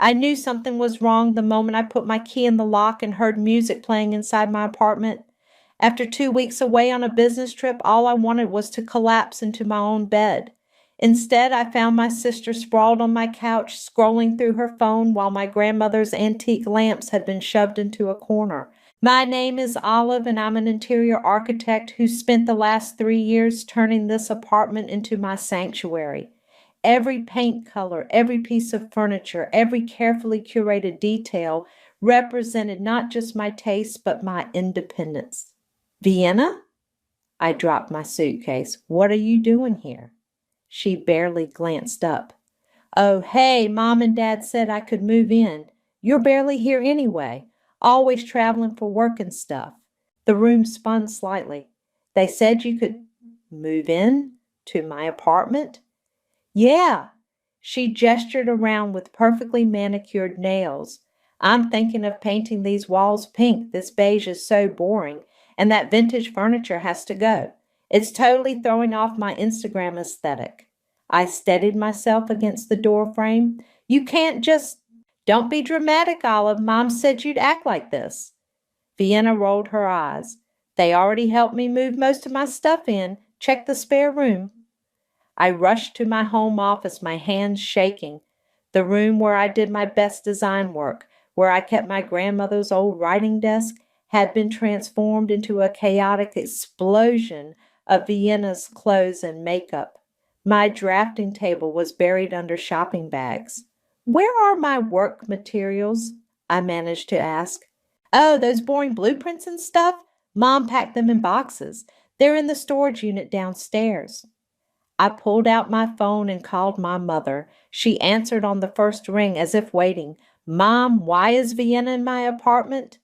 I knew something was wrong the moment I put my key in the lock and heard music playing inside my apartment. After 2 weeks away on a business trip, all I wanted was to collapse into my own bed. Instead, I found my sister sprawled on my couch, scrolling through her phone while my grandmother's antique lamps had been shoved into a corner. My name is Olive, and I'm an interior architect who spent the last 3 years turning this apartment into my sanctuary. Every paint color, every piece of furniture, every carefully curated detail represented not just my taste, but my independence. Vienna? I dropped my suitcase. What are you doing here? She barely glanced up. Oh, hey, Mom and Dad said I could move in. You're barely here anyway, always traveling for work and stuff. The room spun slightly. They said you could move in to my apartment? Yeah. She gestured around with perfectly manicured nails. I'm thinking of painting these walls pink. This beige is so boring, and that vintage furniture has to go. It's totally throwing off my Instagram aesthetic. I steadied myself against the door frame. You can't just... Don't be dramatic, Olive. Mom said you'd act like this. Vienna rolled her eyes. They already helped me move most of my stuff in. Check the spare room. I rushed to my home office, my hands shaking. The room where I did my best design work, where I kept my grandmother's old writing desk, had been transformed into a chaotic explosion of Vienna's clothes and makeup. My drafting table was buried under shopping bags. Where are my work materials? I managed to ask. Oh, those boring blueprints and stuff? Mom packed them in boxes. They're in the storage unit downstairs. I pulled out my phone and called my mother. She answered on the first ring as if waiting. Mom, why is Vienna in my apartment?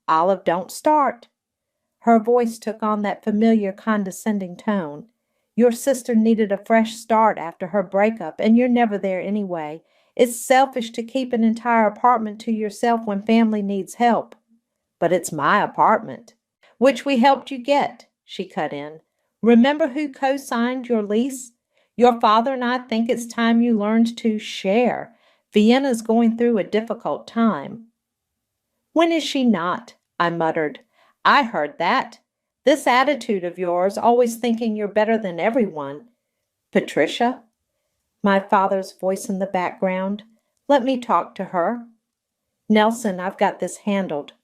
Olive, don't start. Her voice took on that familiar condescending tone. Your sister needed a fresh start after her breakup, and you're never there anyway. It's selfish to keep an entire apartment to yourself when family needs help. But it's my apartment, which we helped you get, she cut in. Remember who co-signed your lease? Your father and I think it's time you learned to share. Vienna's going through a difficult time. When is she not? I muttered. I heard that. This attitude of yours, always thinking you're better than everyone. Patricia? My father's voice in the background. Let me talk to her. Nelson, I've got this handled.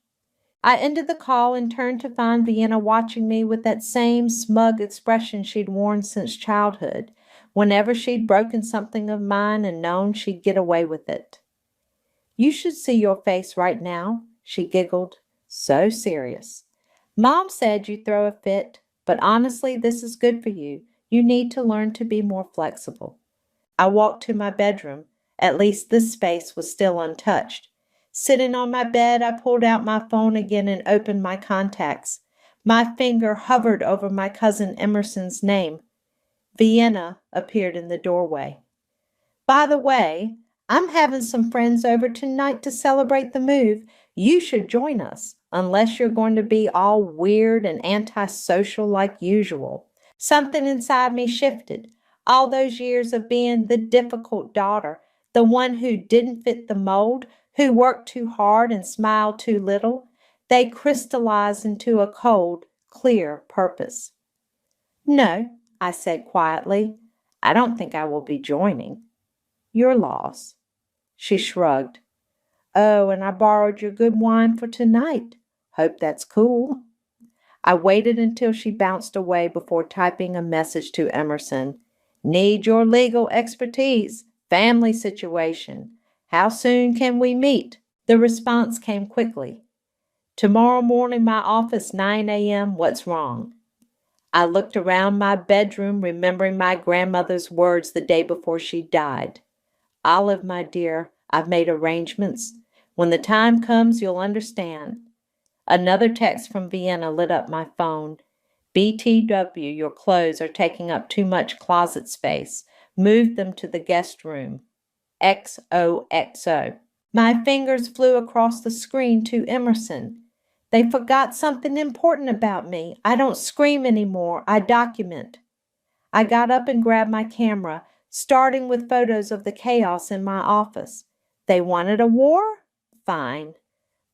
I ended the call and turned to find Vienna watching me with that same smug expression she'd worn since childhood, whenever she'd broken something of mine and known she'd get away with it. You should see your face right now, she giggled, so serious. Mom said you'd throw a fit, but honestly, this is good for you. You need to learn to be more flexible. I walked to my bedroom. At least this space was still untouched. Sitting on my bed, I pulled out my phone again and opened my contacts. My finger hovered over my cousin Emerson's name. Vienna appeared in the doorway. By the way, I'm having some friends over tonight to celebrate the move. You should join us, unless you're going to be all weird and antisocial like usual. Something inside me shifted. All those years of being the difficult daughter, the one who didn't fit the mold, who worked too hard and smiled too little, they crystallized into a cold, clear purpose. No, I said quietly, I don't think I will be joining. Your loss. She shrugged. Oh, and I borrowed your good wine for tonight. Hope that's cool. I waited until she bounced away before typing a message to Emerson. Need your legal expertise. Family situation. How soon can we meet? The response came quickly. Tomorrow morning, my office, 9 a.m. What's wrong? I looked around my bedroom, remembering my grandmother's words the day before she died. Olive, my dear, I've made arrangements. When the time comes, you'll understand. Another text from Vienna lit up my phone. BTW, your clothes are taking up too much closet space. Move them to the guest room. XOXO. My fingers flew across the screen to Emerson. They forgot something important about me. I don't scream anymore. I document. I got up and grabbed my camera, starting with photos of the chaos in my office. They wanted a war? Fine.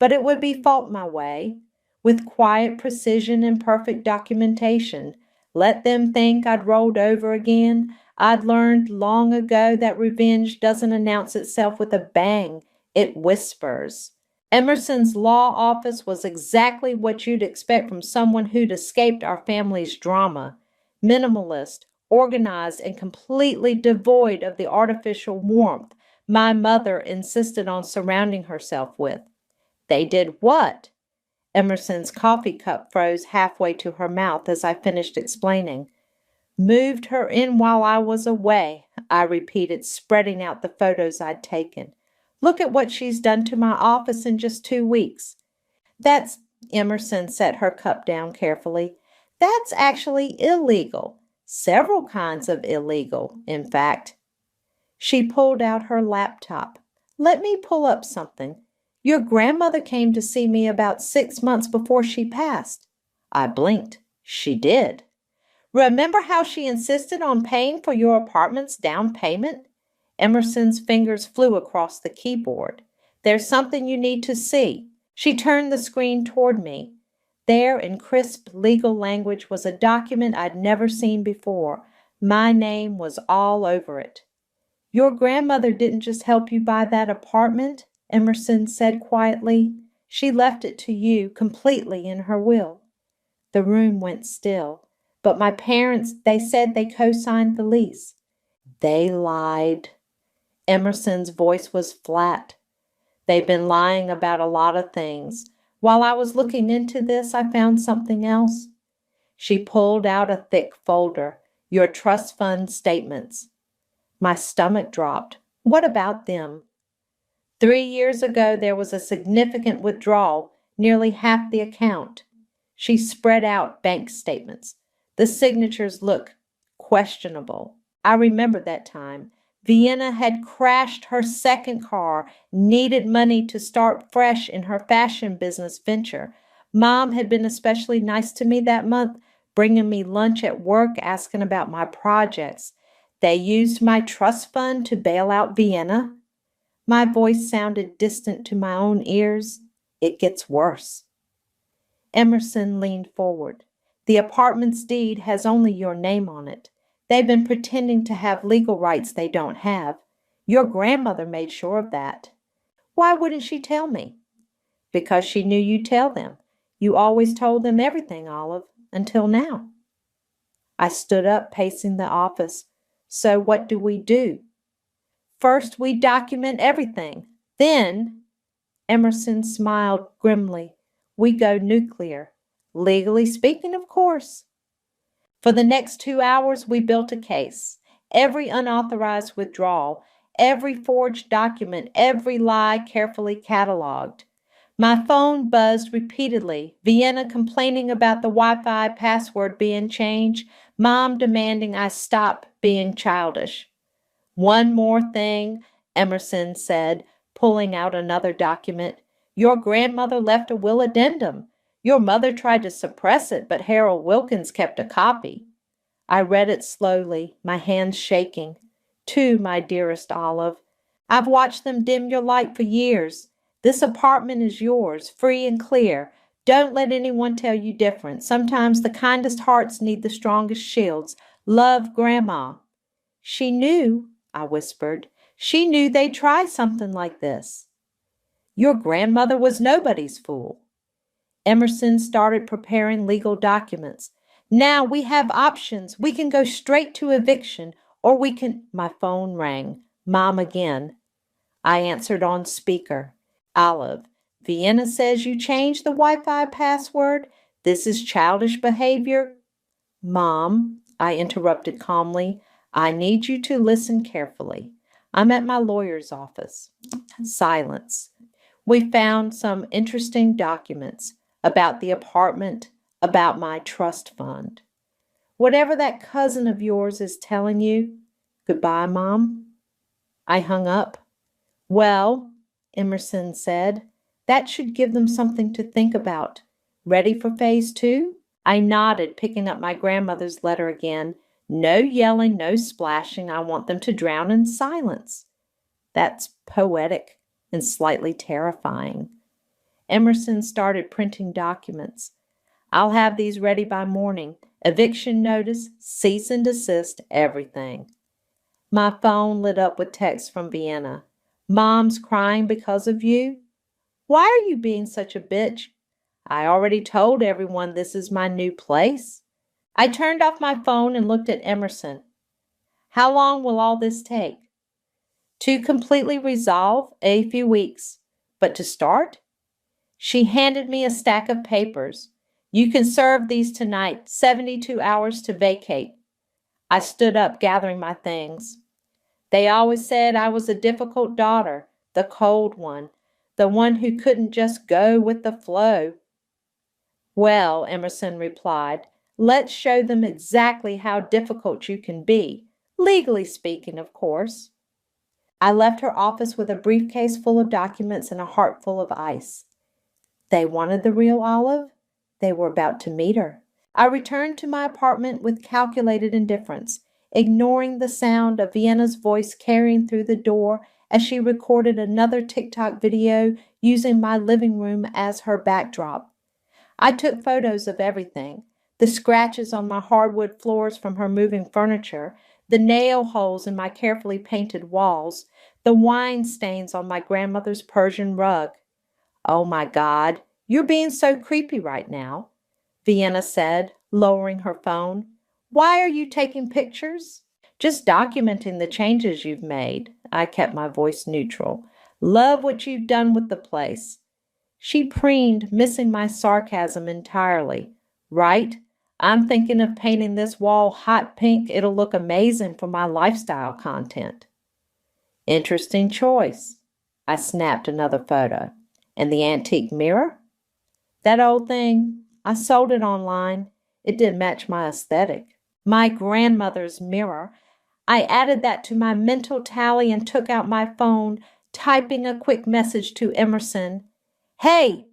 But it would be fought my way, with quiet precision and perfect documentation. Let them think I'd rolled over again. I'd learned long ago that revenge doesn't announce itself with a bang, it whispers. Emerson's law office was exactly what you'd expect from someone who'd escaped our family's drama. Minimalist, organized, and completely devoid of the artificial warmth my mother insisted on surrounding herself with. They did what? Emerson's coffee cup froze halfway to her mouth as I finished explaining. Moved her in while I was away, I repeated, spreading out the photos I'd taken. Look at what she's done to my office in just 2 weeks. That's, Emerson set her cup down carefully. That's actually illegal. Several kinds of illegal, in fact. She pulled out her laptop. Let me pull up something. Your grandmother came to see me about 6 months before she passed. I blinked. She did. Remember how she insisted on paying for your apartment's down payment? Emerson's fingers flew across the keyboard. There's something you need to see. She turned the screen toward me. There, in crisp legal language, was a document I'd never seen before. My name was all over it. Your grandmother didn't just help you buy that apartment, Emerson said quietly. She left it to you completely in her will. The room went still. But my parents, they said they co-signed the lease. They lied. Emerson's voice was flat. They've been lying about a lot of things. While I was looking into this, I found something else. She pulled out a thick folder. Your trust fund statements. My stomach dropped. What about them? 3 years ago, there was a significant withdrawal, nearly half the account. She spread out bank statements. The signatures look questionable. I remember that time. Vienna had crashed her second car, needed money to start fresh in her fashion business venture. Mom had been especially nice to me that month, bringing me lunch at work, asking about my projects. They used my trust fund to bail out Vienna. My voice sounded distant to my own ears. It gets worse. Emerson leaned forward. The apartment's deed has only your name on it. They've been pretending to have legal rights they don't have. Your grandmother made sure of that. Why wouldn't she tell me? Because she knew you'd tell them. You always told them everything, Olive, until now. I stood up, pacing the office. So what do? First, we document everything. Then, Emerson smiled grimly, we go nuclear. Legally speaking, of course. For the next 2 hours, we built a case. Every unauthorized withdrawal, every forged document, every lie carefully cataloged. My phone buzzed repeatedly, Vienna complaining about the Wi-Fi password being changed, Mom demanding I stop being childish. One more thing, Emerson said, pulling out another document. Your grandmother left a will addendum. Your mother tried to suppress it, but Harold Wilkins kept a copy. I read it slowly, my hands shaking. To my dearest Olive, I've watched them dim your light for years. This apartment is yours, free and clear. Don't let anyone tell you different. Sometimes the kindest hearts need the strongest shields. Love, Grandma. She knew, I whispered. She knew they'd try something like this. Your grandmother was nobody's fool. Emerson started preparing legal documents. Now we have options. We can go straight to eviction, or we can... My phone rang. Mom again. I answered on speaker. Olive, Vienna says you changed the Wi-Fi password. This is childish behavior. Mom, I interrupted calmly, I need you to listen carefully. I'm at my lawyer's office. Silence. We found some interesting documents about the apartment, about my trust fund. Whatever that cousin of yours is telling you, goodbye, Mom. I hung up. Well, Emerson said, that should give them something to think about. Ready for phase 2? I nodded, picking up my grandmother's letter again. No yelling, no splashing. I want them to drown in silence. That's poetic. and slightly terrifying. Emerson started printing documents. I'll have these ready by morning. Eviction notice, cease and desist, everything. My phone lit up with texts from Vienna. Mom's crying because of you? Why are you being such a bitch? I already told everyone this is my new place. I turned off my phone and looked at Emerson. How long will all this take? To completely resolve, a few weeks. But to start? She handed me a stack of papers. You can serve these tonight, 72 hours to vacate. I stood up, gathering my things. They always said I was a difficult daughter, the cold one, the one who couldn't just go with the flow. Well, Emerson replied, let's show them exactly how difficult you can be, legally speaking, of course. I left her office with a briefcase full of documents and a heart full of ice. They wanted the real Olive. They were about to meet her. I returned to my apartment with calculated indifference, ignoring the sound of Vienna's voice carrying through the door as she recorded another TikTok video using my living room as her backdrop. I took photos of everything: the scratches on my hardwood floors from her moving furniture, the nail holes in my carefully painted walls, the wine stains on my grandmother's Persian rug. Oh my God, you're being so creepy right now, Vienna said, lowering her phone. Why are you taking pictures? Just documenting the changes you've made. I kept my voice neutral. Love what you've done with the place. She preened, missing my sarcasm entirely. Right? I'm thinking of painting this wall hot pink. It'll look amazing for my lifestyle content. Interesting choice. I snapped another photo. And the antique mirror? That old thing, I sold it online. It didn't match my aesthetic. My grandmother's mirror. I added that to my mental tally and took out my phone, typing a quick message to Emerson. Hey,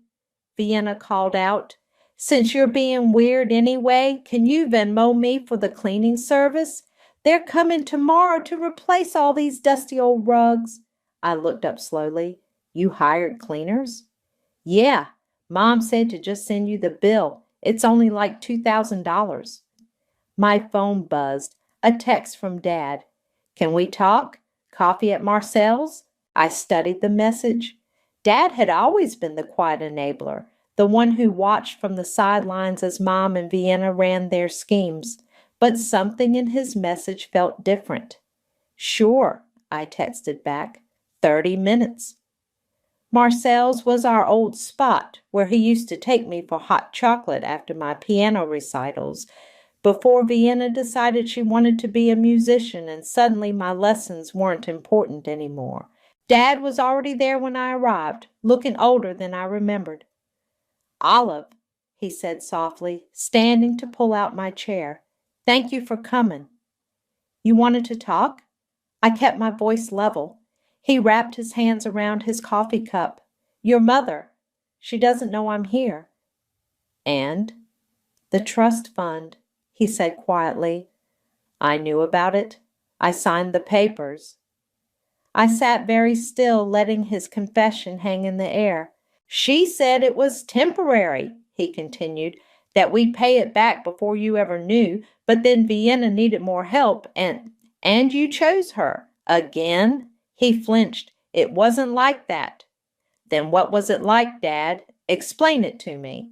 Vienna called out. Since you're being weird anyway, can you Venmo me for the cleaning service? They're coming tomorrow to replace all these dusty old rugs. I looked up slowly. You hired cleaners? Yeah, Mom said to just send you the bill. It's only like $2,000. My phone buzzed. A text from Dad. Can we talk? Coffee at Marcel's? I studied the message. Dad had always been the quiet enabler, the one who watched from the sidelines as Mom and Vienna ran their schemes. But something in his message felt different. Sure, I texted back. 30 minutes. Marcel's was our old spot, where he used to take me for hot chocolate after my piano recitals, before Vienna decided she wanted to be a musician and suddenly my lessons weren't important anymore. Dad was already there when I arrived, looking older than I remembered. Olive, he said softly, standing to pull out my chair. Thank you for coming. You wanted to talk? I kept my voice level. He wrapped his hands around his coffee cup. Your mother. She doesn't know I'm here. And? The trust fund, he said quietly. I knew about it. I signed the papers. I sat very still, letting his confession hang in the air. She said it was temporary, he continued, that we'd pay it back before you ever knew, but then Vienna needed more help, and you chose her. Again? He flinched. It wasn't like that. Then what was it like, Dad? Explain it to me.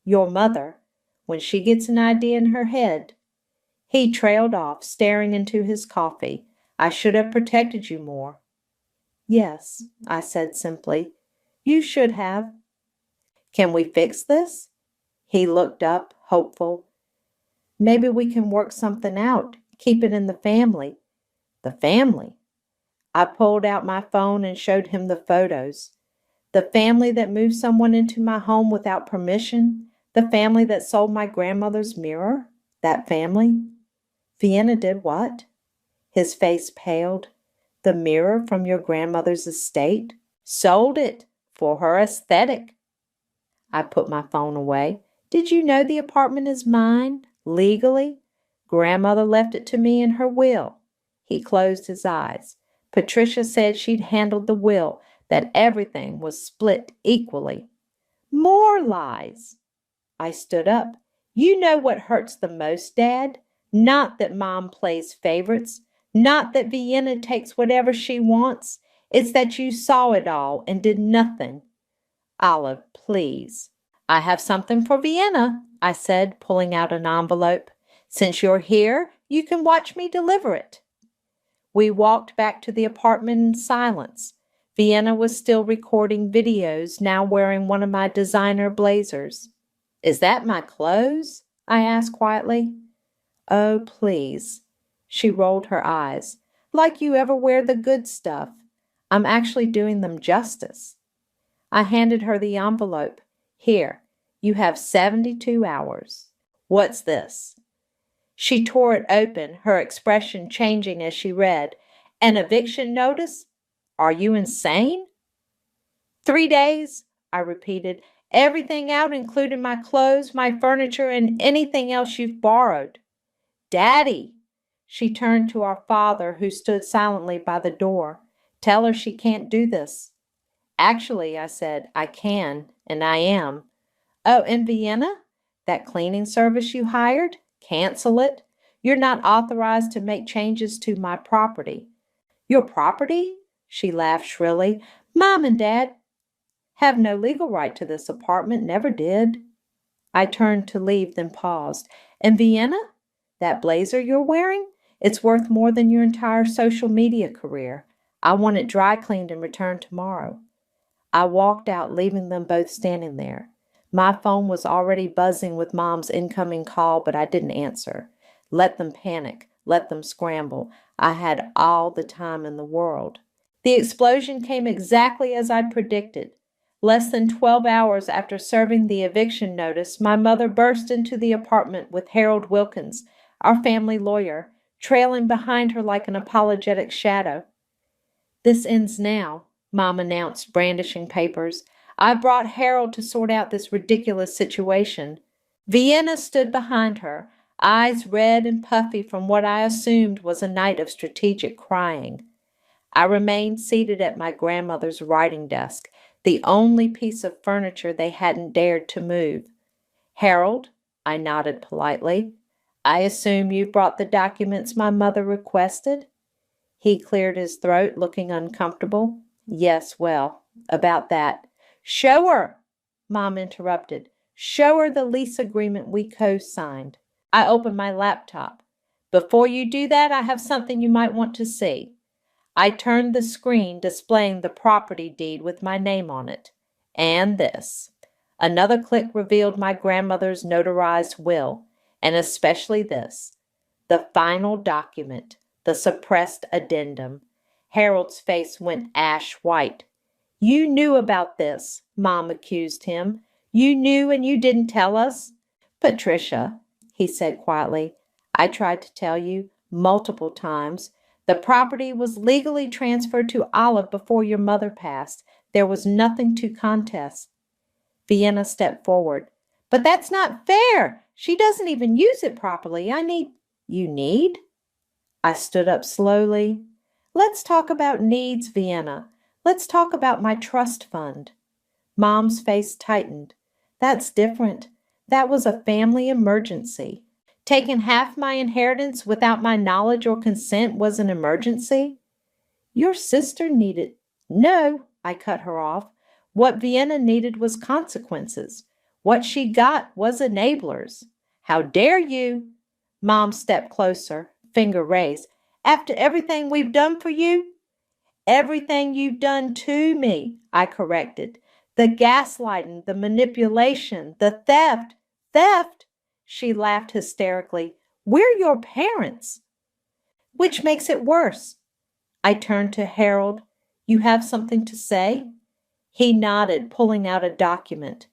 Your mother, when she gets an idea in her head. He trailed off, staring into his coffee. I should have protected you more. Yes, I said simply. You should have. Can we fix this? He looked up, hopeful. Maybe we can work something out. Keep it in the family. The family? I pulled out my phone and showed him the photos. The family that moved someone into my home without permission. The family that sold my grandmother's mirror. That family. Vienna did what? His face paled. The mirror from your grandmother's estate? Sold it for her aesthetic. I put my phone away. Did you know the apartment is mine? Legally? Grandmother left it to me in her will. He closed his eyes. Patricia said she'd handled the will, that everything was split equally. More lies. I stood up. You know what hurts the most, Dad? Not that Mom plays favorites, not that Vienna takes whatever she wants. It's that you saw it all and did nothing. Olive, please. I have something for Vienna, I said, pulling out an envelope. Since you're here, you can watch me deliver it. We walked back to the apartment in silence. Vienna was still recording videos, now wearing one of my designer blazers. Is that my clothes? I asked quietly. Oh, please. She rolled her eyes. Like you ever wear the good stuff. I'm actually doing them justice. I handed her the envelope. Here, you have 72 hours. What's this? She tore it open, her expression changing as she read. An eviction notice? Are you insane? 3 days, I repeated. Everything out, including my clothes, my furniture, and anything else you've borrowed. Daddy! She turned to our father, who stood silently by the door. Tell her she can't do this. Actually, I said, I can, and I am. Oh, in Vienna? That cleaning service you hired? Cancel it. You're not authorized to make changes to my property. Your property? She laughed shrilly. Mom and Dad have no legal right to this apartment, never did. I turned to leave, then paused. In Vienna? That blazer you're wearing? It's worth more than your entire social media career. I want it dry cleaned and returned tomorrow. I walked out, leaving them both standing there. My phone was already buzzing with Mom's incoming call, but I didn't answer. Let them panic. Let them scramble. I had all the time in the world. The explosion came exactly as I'd predicted. Less than 12 hours after serving the eviction notice, my mother burst into the apartment with Harold Wilkins, our family lawyer, trailing behind her like an apologetic shadow. This ends now, Mom announced, brandishing papers. I brought Harold to sort out this ridiculous situation. Vienna stood behind her, eyes red and puffy from what I assumed was a night of strategic crying. I remained seated at my grandmother's writing desk, the only piece of furniture they hadn't dared to move. Harold, I nodded politely. I assume you brought the documents my mother requested? He cleared his throat, looking uncomfortable. Yes, well, about that. Show her, Mom interrupted. Show her the lease agreement we co-signed. I opened my laptop. Before you do that, I have something you might want to see. I turned the screen, displaying the property deed with my name on it. And this. Another click revealed my grandmother's notarized will, and especially this. The final document, the suppressed addendum. Harold's face went ash white. You knew about this, Mom accused him. You knew and you didn't tell us? Patricia, he said quietly, I tried to tell you multiple times. The property was legally transferred to Olive before your mother passed. There was nothing to contest. Vienna stepped forward. But that's not fair. She doesn't even use it properly. You need? I stood up slowly. Let's talk about needs, Vienna. Let's talk about my trust fund. Mom's face tightened. That's different. That was a family emergency. Taking half my inheritance without my knowledge or consent was an emergency? Your sister needed... No, I cut her off. What Vienna needed was consequences. What she got was enablers. How dare you? Mom stepped closer, finger raised. After everything we've done for you? Everything you've done to me, I corrected. The gaslighting, the manipulation, the theft. Theft? She laughed hysterically. We're your parents. Which makes it worse. I turned to Harold. You have something to say? He nodded, pulling out a document.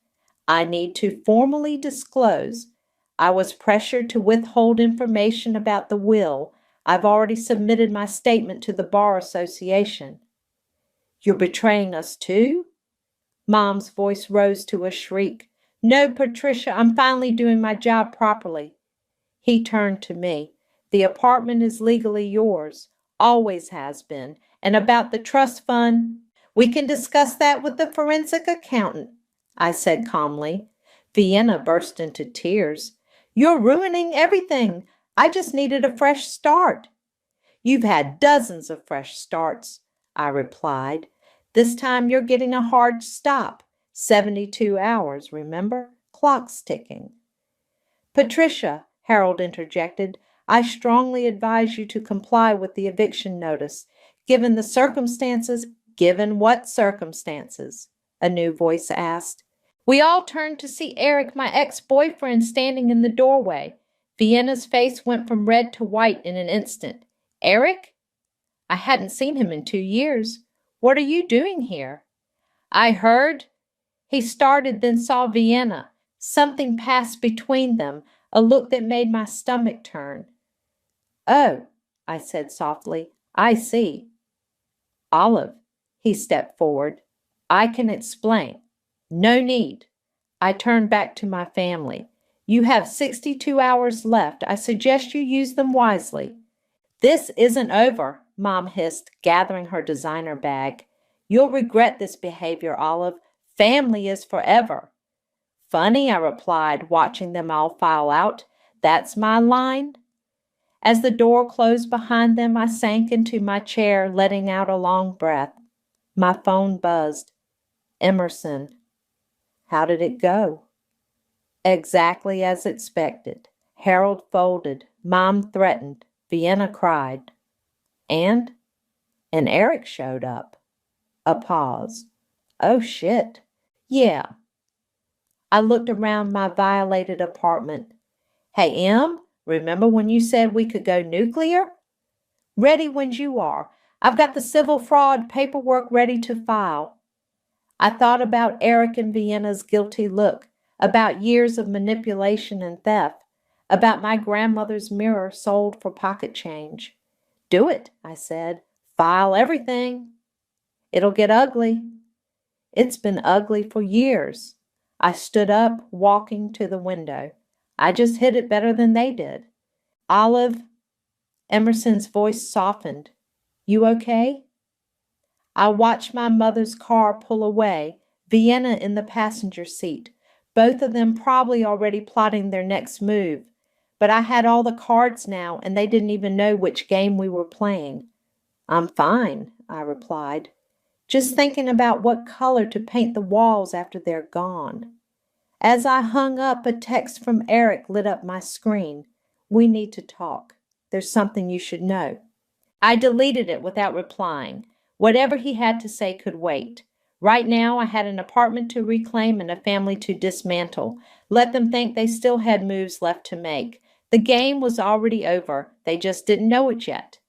I need to formally disclose. I was pressured to withhold information about the will. I've already submitted my statement to the Bar Association. You're betraying us too? Mom's voice rose to a shriek. No, Patricia, I'm finally doing my job properly. He turned to me. The apartment is legally yours. Always has been. And about the trust fund, We can discuss that with the forensic accountant, I said calmly. Vienna burst into tears. You're ruining everything. I just needed a fresh start. You've had dozens of fresh starts, I replied. This time you're getting a hard stop. 72 hours, remember? Clock's ticking. Patricia, Harold interjected, I strongly advise you to comply with the eviction notice. Given the circumstances, given what circumstances? A new voice asked. We all turned to see Eric, my ex-boyfriend, standing in the doorway. Vienna's face went from red to white in an instant. Eric? I hadn't seen him in 2 years. What are you doing here? I heard. He started, then saw Vienna. Something passed between them, a look that made my stomach turn. Oh, I said softly, I see. Olive, he stepped forward. I can explain. No need. I turned back to my family. You have 62 hours left. I suggest you use them wisely. This isn't over, Mom hissed, gathering her designer bag. You'll regret this behavior, Olive. Family is forever. Funny, I replied, watching them all file out. That's my line. As the door closed behind them, I sank into my chair, letting out a long breath. My phone buzzed. Emerson. How did it go? Exactly as expected. Harold folded. Mom threatened. Vienna cried. And Eric showed up. A pause. Oh, shit. Yeah. I looked around my violated apartment. Hey, Em, remember when you said we could go nuclear? Ready when you are. I've got the civil fraud paperwork ready to file. I thought about Eric and Vienna's guilty look, about years of manipulation and theft, about my grandmother's mirror sold for pocket change. Do it, I said. File everything. It'll get ugly. It's been ugly for years. I stood up, walking to the window. I just hid it better than they did. Olive, Emerson's voice softened. You okay? I watched my mother's car pull away, Vienna in the passenger seat, both of them probably already plotting their next move. But I had all the cards now, and they didn't even know which game we were playing. I'm fine, I replied. Just thinking about what color to paint the walls after they're gone. As I hung up, a text from Eric lit up my screen. We need to talk. There's something you should know. I deleted it without replying. Whatever he had to say could wait. Right now, I had an apartment to reclaim and a family to dismantle. Let them think they still had moves left to make. The game was already over. They just didn't know it yet.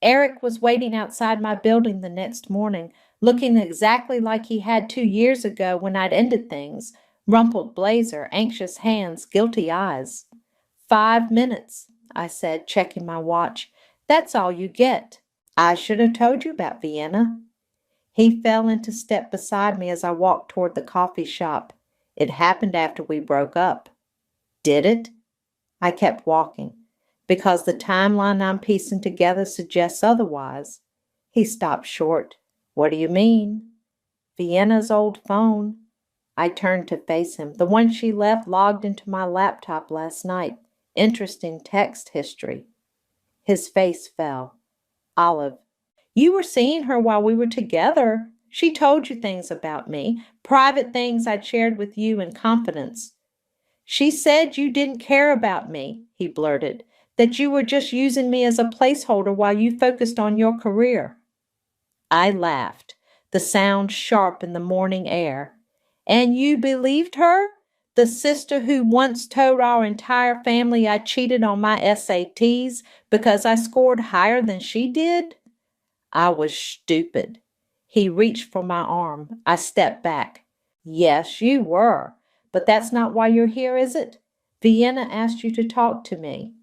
Eric was waiting outside my building the next morning, looking exactly like he had 2 years ago when I'd ended things. Rumpled blazer, anxious hands, guilty eyes. 5 minutes, I said, checking my watch. That's all you get. I should have told you about Vienna. He fell into step beside me as I walked toward the coffee shop. It happened after we broke up. Did it? I kept walking, because the timeline I'm piecing together suggests otherwise. He stopped short. What do you mean? Vienna's old phone. I turned to face him. The one she left logged into my laptop last night. Interesting text history. His face fell. Olive. You were seeing her while we were together. She told you things about me, private things I'd shared with you in confidence. She said you didn't care about me, he blurted, that you were just using me as a placeholder while you focused on your career. I laughed, the sound sharp in the morning air. And you believed her? The sister who once told our entire family I cheated on my SATs because I scored higher than she did? I was stupid. He reached for my arm. I stepped back. Yes, you were. But that's not why you're here, is it? Vienna asked you to talk to me.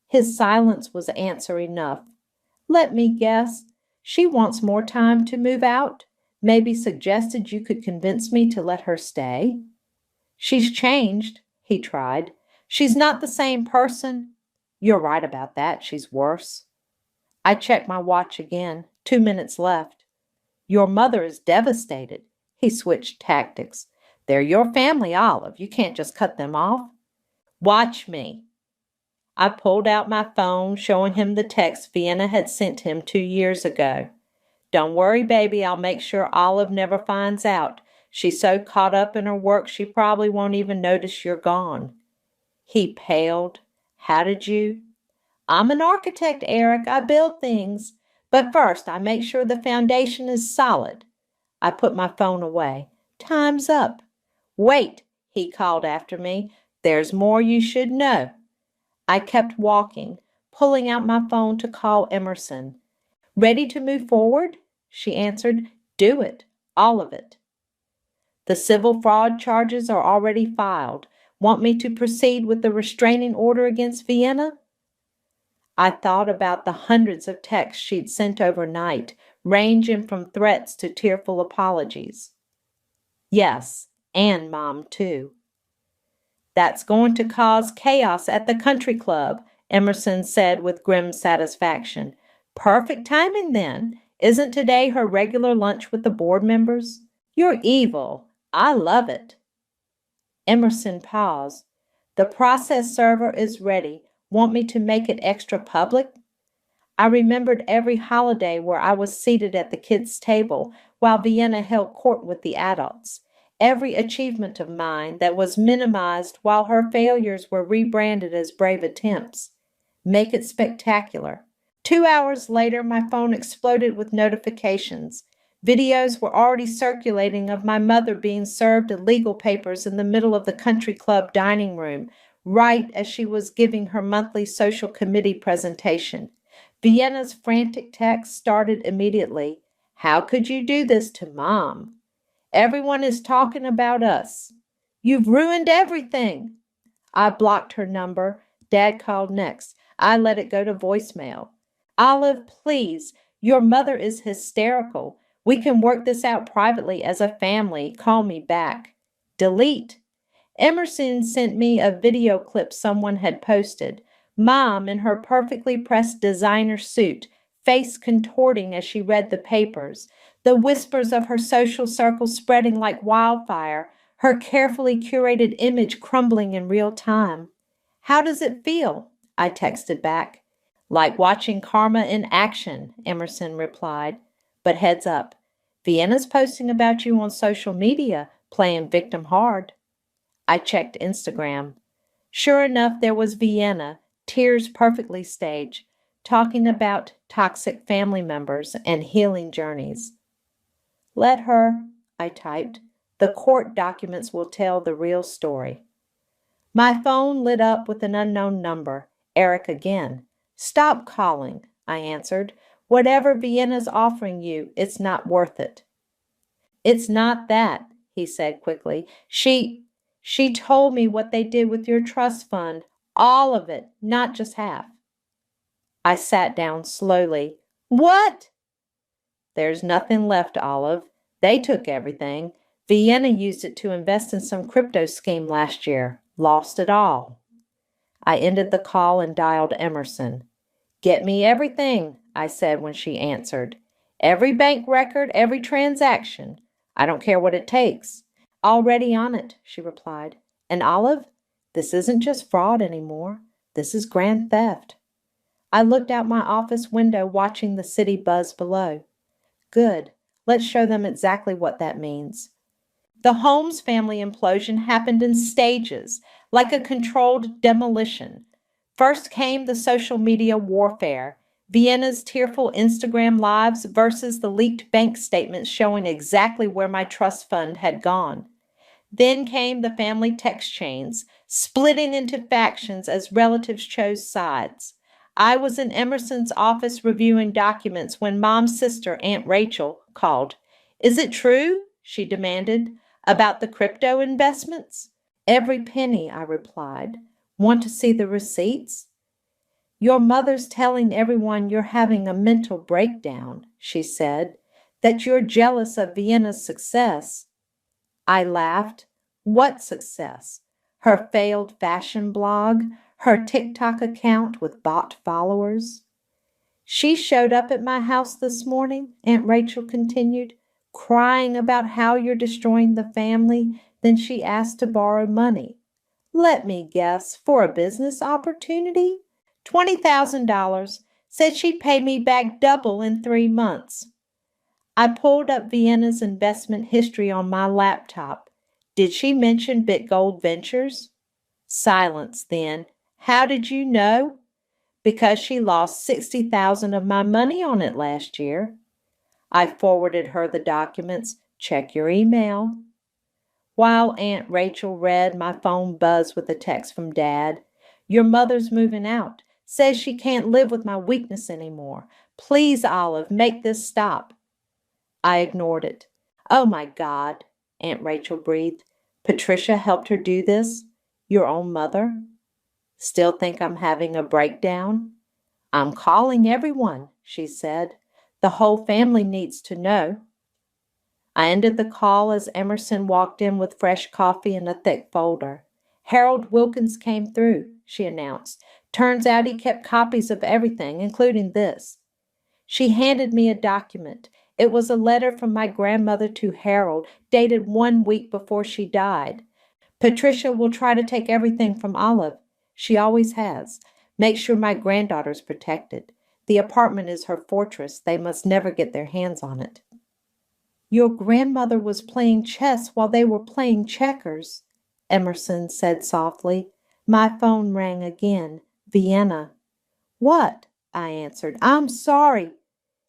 His silence was answer enough. Let me guess. She wants more time to move out. Maybe suggested you could convince me to let her stay. She's changed, he tried. She's not the same person. You're right about that. She's worse. I checked my watch again. 2 minutes left. Your mother is devastated. He switched tactics. They're your family, Olive. You can't just cut them off. Watch me. I pulled out my phone, showing him the text Vienna had sent him 2 years ago. Don't worry, baby, I'll make sure Olive never finds out. She's so caught up in her work she probably won't even notice you're gone. He paled. How did you? I'm an architect, Eric. I build things. But first, I make sure the foundation is solid. I put my phone away. Time's up. Wait, he called after me. There's more you should know. I kept walking, pulling out my phone to call Emerson. Ready to move forward? She answered. Do it. All of it. The civil fraud charges are already filed. Want me to proceed with the restraining order against Vienna? I thought about the hundreds of texts she'd sent overnight, ranging from threats to tearful apologies. Yes, and Mom, too. That's going to cause chaos at the country club, Emerson said with grim satisfaction. Perfect timing, then. Isn't today her regular lunch with the board members? You're evil. I love it. Emerson paused. The process server is ready. Want me to make it extra public? I remembered every holiday where I was seated at the kids' table while Vienna held court with the adults. Every achievement of mine that was minimized while her failures were rebranded as brave attempts. Make it spectacular. 2 hours later, my phone exploded with notifications. Videos were already circulating of my mother being served legal papers in the middle of the country club dining room, right as she was giving her monthly social committee presentation. Vienna's frantic text started immediately. How could you do this to Mom? Everyone is talking about us. You've ruined everything. I blocked her number. Dad called next. I let it go to voicemail. Olive, please. Your mother is hysterical. We can work this out privately as a family. Call me back. Delete. Emerson sent me a video clip someone had posted. Mom, in her perfectly pressed designer suit, face contorting as she read the papers, the whispers of her social circle spreading like wildfire, her carefully curated image crumbling in real time. How does it feel? I texted back. Like watching karma in action, Emerson replied. But heads up, Vienna's posting about you on social media, playing victim hard. I checked Instagram. Sure enough, there was Vienna, tears perfectly staged, talking about toxic family members and healing journeys. Let her, I typed. The court documents will tell the real story. My phone lit up with an unknown number. Eric again. Stop calling, I answered. Whatever Vienna's offering you, it's not worth it. It's not that, he said quickly. She told me what they did with your trust fund. All of it, not just half. I sat down slowly. What? There's nothing left, Olive. They took everything. Vienna used it to invest in some crypto scheme last year. Lost it all. I ended the call and dialed Emerson. Get me everything, I said when she answered. Every bank record, every transaction. I don't care what it takes. Already on it, she replied. And Olive, this isn't just fraud anymore. This is grand theft. I looked out my office window watching the city buzz below. Good. Let's show them exactly what that means. The Holmes family implosion happened in stages, like a controlled demolition. First came the social media warfare, Vienna's tearful Instagram lives versus the leaked bank statements showing exactly where my trust fund had gone. Then came the family text chains, splitting into factions as relatives chose sides. I was in Emerson's office reviewing documents when Mom's sister, Aunt Rachel, called. Is it true? She demanded. About the crypto investments? Every penny, I replied. Want to see the receipts? Your mother's telling everyone you're having a mental breakdown, she said, that you're jealous of Vienna's success. I laughed. What success? Her failed fashion blog? Her TikTok account with bot followers? She showed up at my house this morning, Aunt Rachel continued, crying about how you're destroying the family. Then she asked to borrow money. Let me guess, for a business opportunity? $20,000. Said she'd pay me back double in 3 months. I pulled up Vienna's investment history on my laptop. Did she mention Bitgold Ventures? Silence then. How did you know? Because she lost 60,000 of my money on it last year. I forwarded her the documents. Check your email. While Aunt Rachel read, my phone buzzed with a text from Dad. Your mother's moving out. Says she can't live with my weakness anymore. Please, Olive, make this stop. I ignored it. Oh my God, Aunt Rachel breathed. Patricia helped her do this? Your own mother? Still think I'm having a breakdown? I'm calling everyone, she said. The whole family needs to know. I ended the call as Emerson walked in with fresh coffee and a thick folder. Harold Wilkins came through, she announced. Turns out he kept copies of everything, including this. She handed me a document. It was a letter from my grandmother to Harold, dated 1 week before she died. Patricia will try to take everything from Olive. She always has. Make sure my granddaughter's protected. The apartment is her fortress. They must never get their hands on it. Your grandmother was playing chess while they were playing checkers, Emerson said softly. My phone rang again. Vienna. What? I answered. I'm sorry.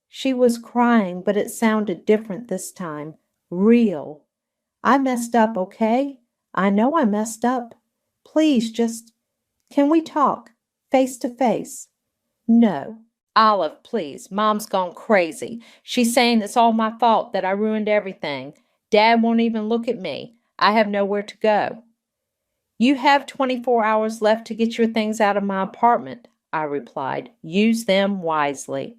She was crying, but it sounded different this time. Real. I messed up, okay? I know I messed up. Please, can we talk? Face to face? No. Olive, please. Mom's gone crazy. She's saying it's all my fault, that I ruined everything. Dad won't even look at me. I have nowhere to go. You have 24 hours left to get your things out of my apartment, I replied. Use them wisely.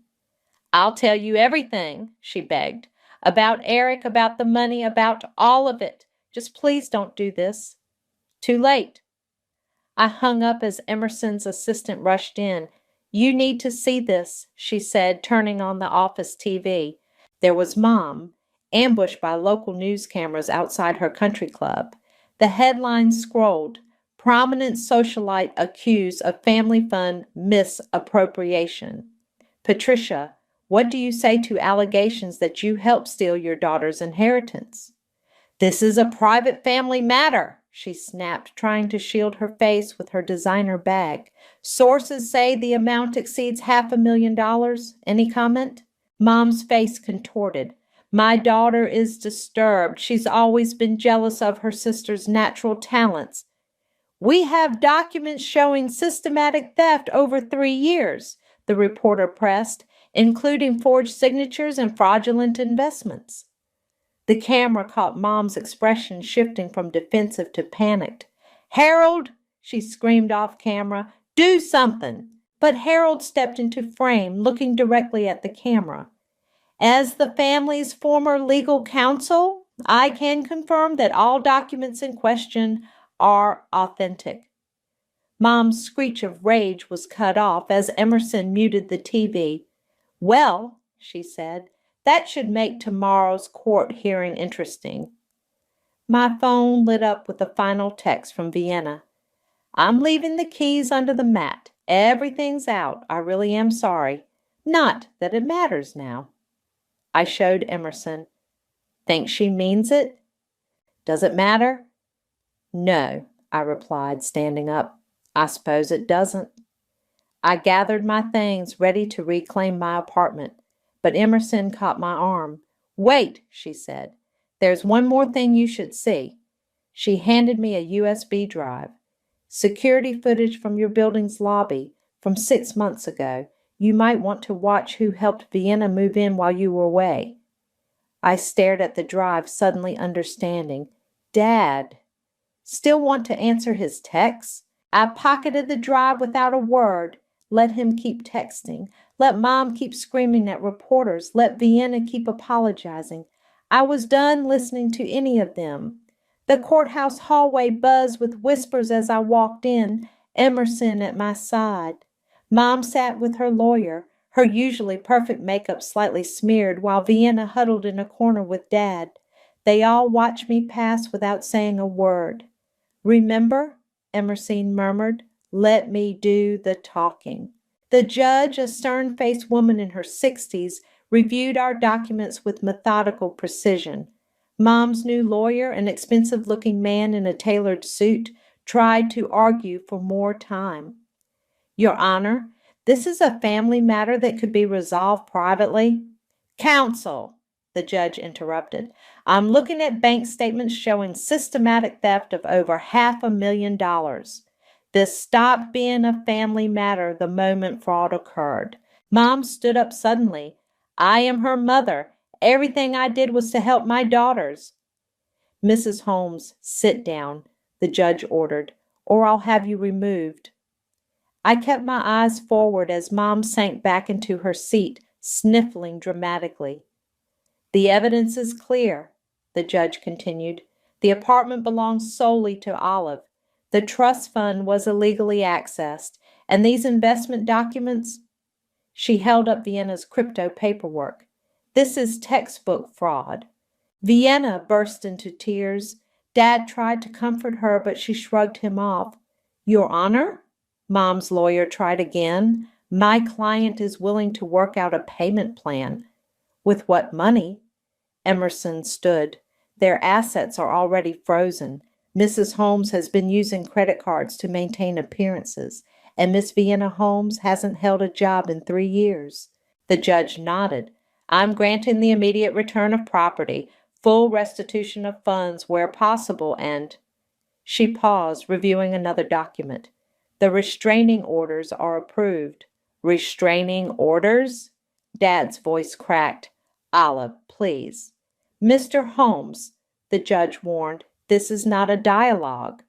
I'll tell you everything, she begged. About Eric, about the money, about all of it. Just please don't do this. Too late. I hung up as Emerson's assistant rushed in. You need to see this, she said, turning on the office TV. There was Mom, ambushed by local news cameras outside her country club. The headline scrolled, Prominent Socialite Accused of Family Fund Misappropriation. Patricia, what do you say to allegations that you helped steal your daughter's inheritance? This is a private family matter, she snapped, trying to shield her face with her designer bag. Sources say the amount exceeds $500,000. Any comment? Mom's face contorted. My daughter is disturbed. She's always been jealous of her sister's natural talents. We have documents showing systematic theft over 3 years, the reporter pressed, including forged signatures and fraudulent investments. The camera caught Mom's expression shifting from defensive to panicked. Harold, she screamed off camera, do something. But Harold stepped into frame, looking directly at the camera. As the family's former legal counsel, I can confirm that all documents in question are authentic. Mom's screech of rage was cut off as Emerson muted the TV. Well, she said, that should make tomorrow's court hearing interesting. My phone lit up with a final text from Vienna. I'm leaving the keys under the mat. Everything's out. I really am sorry. Not that it matters now. I showed Emerson. Think she means it? Does it matter? No, I replied, standing up. I suppose it doesn't. I gathered my things, ready to reclaim my apartment, but Emerson caught my arm. Wait, she said. There's one more thing you should see. She handed me a USB drive. Security footage from your building's lobby from 6 months ago. You might want to watch who helped Vienna move in while you were away. I stared at the drive, suddenly understanding. Dad. Still want to answer his texts? I pocketed the drive without a word. Let him keep texting. Let Mom keep screaming at reporters. Let Vienna keep apologizing. I was done listening to any of them. The courthouse hallway buzzed with whispers as I walked in, Emerson at my side. Mom sat with her lawyer, her usually perfect makeup slightly smeared, while Vienna huddled in a corner with Dad. They all watched me pass without saying a word. "Remember," Emerson murmured, "let me do the talking." The judge, a stern-faced woman in her 60s, reviewed our documents with methodical precision. Mom's new lawyer, an expensive-looking man in a tailored suit, tried to argue for more time. "Your Honor, this is a family matter that could be resolved privately." "Counsel," the judge interrupted, "I'm looking at bank statements showing systematic theft of over $500,000. This stopped being a family matter the moment fraud occurred." Mom stood up suddenly. "I am her mother. Everything I did was to help my daughters." "Mrs. Holmes, sit down," the judge ordered, "or I'll have you removed." I kept my eyes forward as Mom sank back into her seat, sniffling dramatically. "The evidence is clear," the judge continued. "The apartment belongs solely to Olive. The trust fund was illegally accessed, and these investment documents—" She held up Vienna's crypto paperwork. "This is textbook fraud." Vienna burst into tears. Dad tried to comfort her, but she shrugged him off. "Your Honor?" Mom's lawyer tried again. "My client is willing to work out a payment plan." "With what money?" Emerson stood. "Their assets are already frozen. Mrs. Holmes has been using credit cards to maintain appearances, and Miss Vienna Holmes hasn't held a job in 3 years. The judge nodded. "I'm granting the immediate return of property, full restitution of funds where possible, and—" She paused, reviewing another document. "The restraining orders are approved." "Restraining orders?" Dad's voice cracked. "Olive, please." "Mr. Holmes," the judge warned, "this is not a dialogue."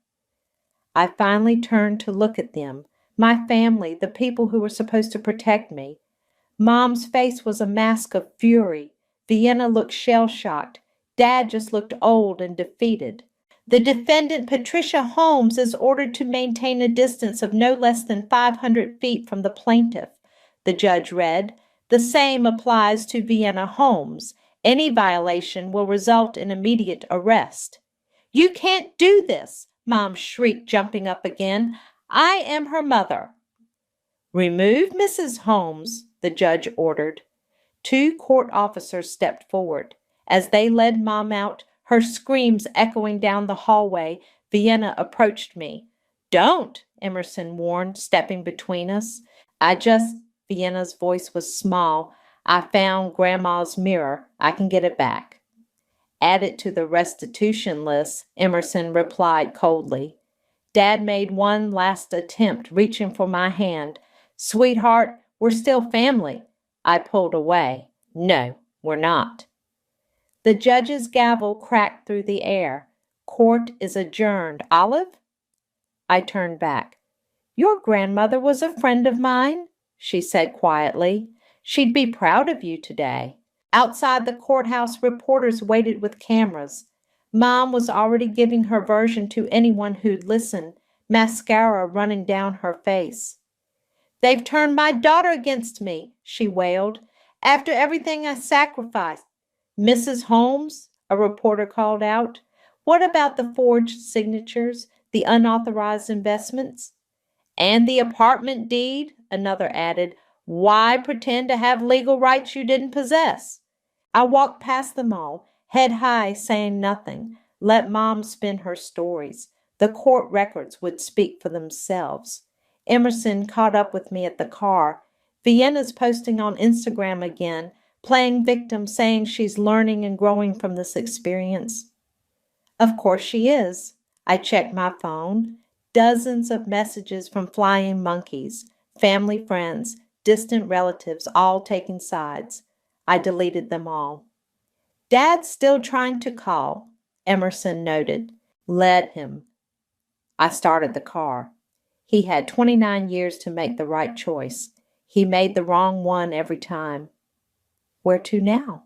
I finally turned to look at them, my family, the people who were supposed to protect me. Mom's face was a mask of fury. Vienna looked shell-shocked. Dad just looked old and defeated. "The defendant, Patricia Holmes, is ordered to maintain a distance of no less than 500 feet from the plaintiff," the judge read. "The same applies to Vienna Holmes. Any violation will result in immediate arrest." "You can't do this!" Mom shrieked, jumping up again. "I am her mother." "Remove Mrs. Holmes," the judge ordered. 2 court officers stepped forward. As they led Mom out, her screams echoing down the hallway, Vienna approached me. "Don't," Emerson warned, stepping between us. Vienna's voice was small. "I found Grandma's mirror. I can get it back." "Add it to the restitution list," Emerson replied coldly. Dad made one last attempt, reaching for my hand. "Sweetheart, we're still family." I pulled away. "No, we're not." The judge's gavel cracked through the air. "Court is adjourned. Olive?" I turned back. "Your grandmother was a friend of mine," she said quietly. "She'd be proud of you today." Outside the courthouse, reporters waited with cameras. Mom was already giving her version to anyone who'd listen, mascara running down her face. "They've turned my daughter against me," she wailed. "After everything I sacrificed." "Mrs. Holmes," a reporter called out, "what about the forged signatures, the unauthorized investments?" "And the apartment deed," another added. "Why pretend to have legal rights you didn't possess?" I walked past them all, head high, saying nothing. Let Mom spin her stories. The court records would speak for themselves. Emerson caught up with me at the car. "Vienna's posting on Instagram again, playing victim, saying she's learning and growing from this experience." Of course she is. I checked my phone. Dozens of messages from flying monkeys, family friends, distant relatives, all taking sides. I deleted them all. "Dad's still trying to call," Emerson noted. "Let him." I started the car. He had 29 years to make the right choice. He made the wrong one every time. Where to now?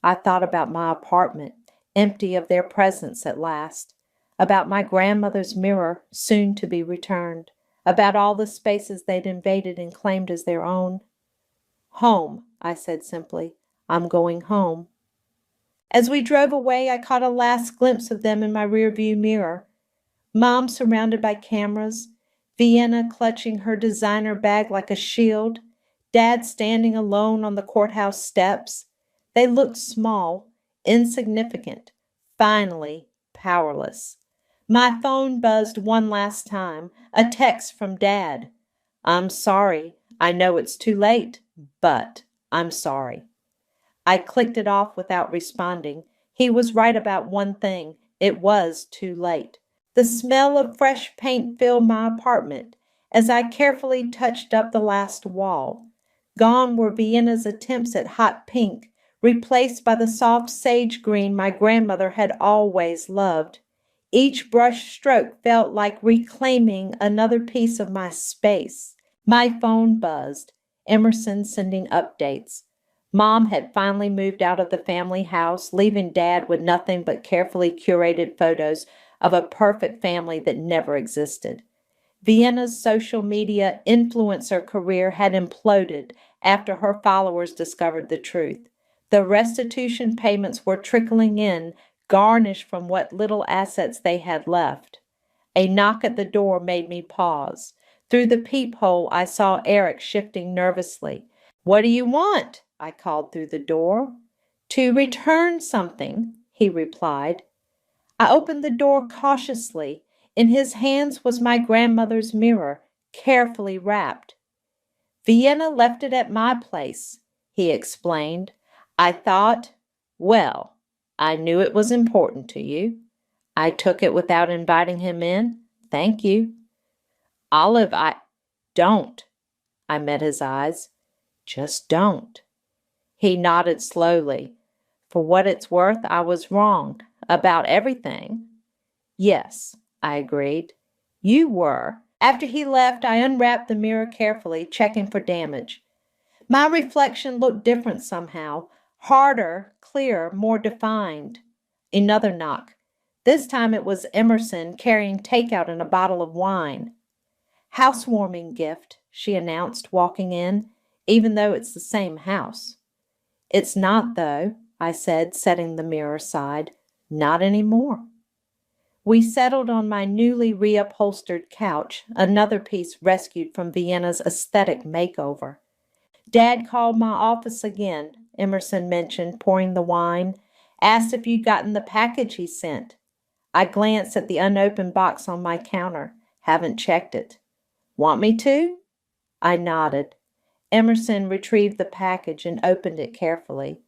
I thought about my apartment, empty of their presence at last, about my grandmother's mirror, soon to be returned, about all the spaces they'd invaded and claimed as their own. Home, I said simply. I'm going home. As we drove away, I caught a last glimpse of them in my rearview mirror. Mom surrounded by cameras, Vienna clutching her designer bag like a shield, Dad standing alone on the courthouse steps. They looked small, insignificant, finally powerless. My phone buzzed one last time, a text from Dad. I'm sorry. I know it's too late, but I'm sorry. I clicked it off without responding. He was right about one thing. It was too late. The smell of fresh paint filled my apartment as I carefully touched up the last wall. Gone were Vienna's attempts at hot pink, replaced by the soft sage green my grandmother had always loved. Each brush stroke felt like reclaiming another piece of my space. My phone buzzed. Emerson sending updates. Mom had finally moved out of the family house, leaving Dad with nothing but carefully curated photos of a perfect family that never existed. Vienna's social media influencer career had imploded after her followers discovered the truth. The restitution payments were trickling in, garnished from what little assets they had left. A knock at the door made me pause. Through the peephole, I saw Eric shifting nervously. What do you want? I called through the door. To return something, he replied. I opened the door cautiously. In his hands was my grandmother's mirror, carefully wrapped. Vienna left it at my place, he explained. I thought, well, I knew it was important to you. I took it without inviting him in. Thank you. Olive, don't. I met his eyes. Just don't. He nodded slowly. For what it's worth, I was wrong. About everything. Yes, I agreed. You were. After he left, I unwrapped the mirror carefully, checking for damage. My reflection looked different somehow. Harder, clearer, more defined. Another knock. This time it was Emerson carrying takeout and a bottle of wine. Housewarming gift, she announced, walking in, even though it's the same house. It's not, though, I said, setting the mirror aside. Not anymore. We settled on my newly reupholstered couch, another piece rescued from Vienna's aesthetic makeover. Dad called my office again, Emerson mentioned, pouring the wine. Asked if you'd gotten the package he sent. I glanced at the unopened box on my counter. Haven't checked it. Want me to? I nodded. Emerson retrieved the package and opened it carefully.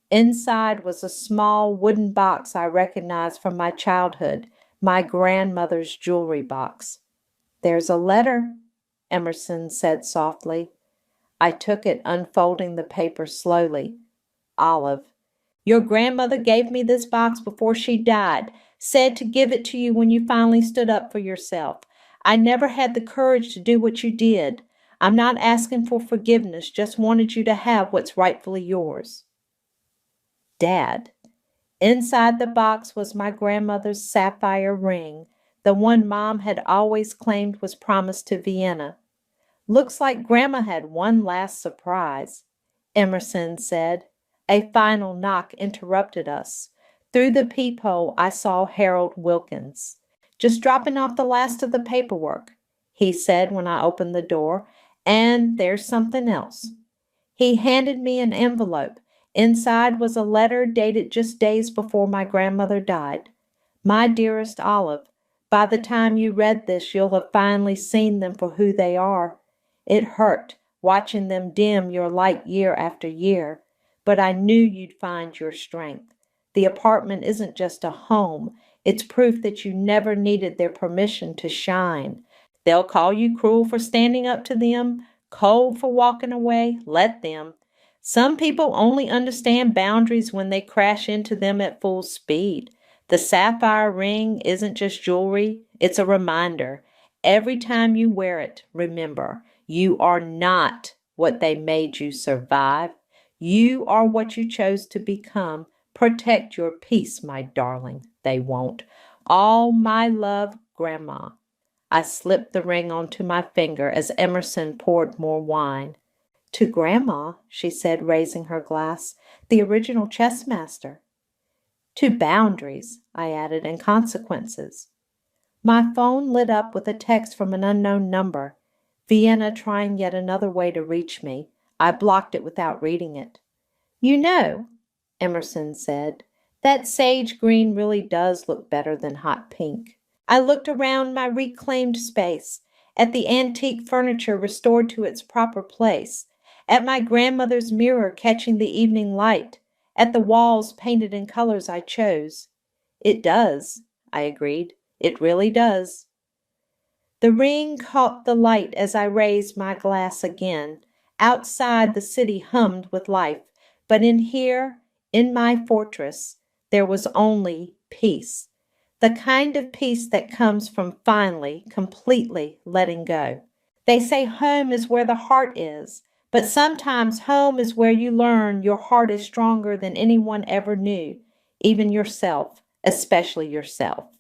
Inside was a small wooden box I recognized from my childhood, my grandmother's jewelry box. There's a letter, Emerson said softly. I took it, unfolding the paper slowly. Olive. Your grandmother gave me this box before she died, said to give it to you when you finally stood up for yourself. I never had the courage to do what you did. I'm not asking for forgiveness, just wanted you to have what's rightfully yours. Dad. Inside the box was my grandmother's sapphire ring, the one Mom had always claimed was promised to Vienna. Looks like Grandma had one last surprise, Emerson said. A final knock interrupted us. Through the peephole, I saw Harold Wilkins. Just dropping off the last of the paperwork, he said when I opened the door. And there's something else. He handed me an envelope. Inside was a letter dated just days before my grandmother died. My dearest Olive, by the time you read this, you'll have finally seen them for who they are. It hurt, watching them dim your light year after year, but I knew you'd find your strength. The apartment isn't just a home. It's proof that you never needed their permission to shine. They'll call you cruel for standing up to them, cold for walking away. Let them. Some people only understand boundaries when they crash into them at full speed. The sapphire ring isn't just jewelry, it's a reminder. Every time you wear it, remember, you are not what they made you survive. You are what you chose to become. Protect your peace, my darling. They won't. All my love, Grandma. I slipped the ring onto my finger as Emerson poured more wine. To Grandma, she said, raising her glass, the original chess master. To boundaries, I added, and consequences. My phone lit up with a text from an unknown number. Vienna trying yet another way to reach me. I blocked it without reading it. You know, Emerson said, that sage green really does look better than hot pink. I looked around my reclaimed space, at the antique furniture restored to its proper place, at my grandmother's mirror catching the evening light, at the walls painted in colors I chose. It does, I agreed. It really does. The ring caught the light as I raised my glass again. Outside, the city hummed with life, but in here, in my fortress, there was only peace. The kind of peace that comes from finally, completely letting go. They say home is where the heart is, but sometimes home is where you learn your heart is stronger than anyone ever knew, even yourself, especially yourself.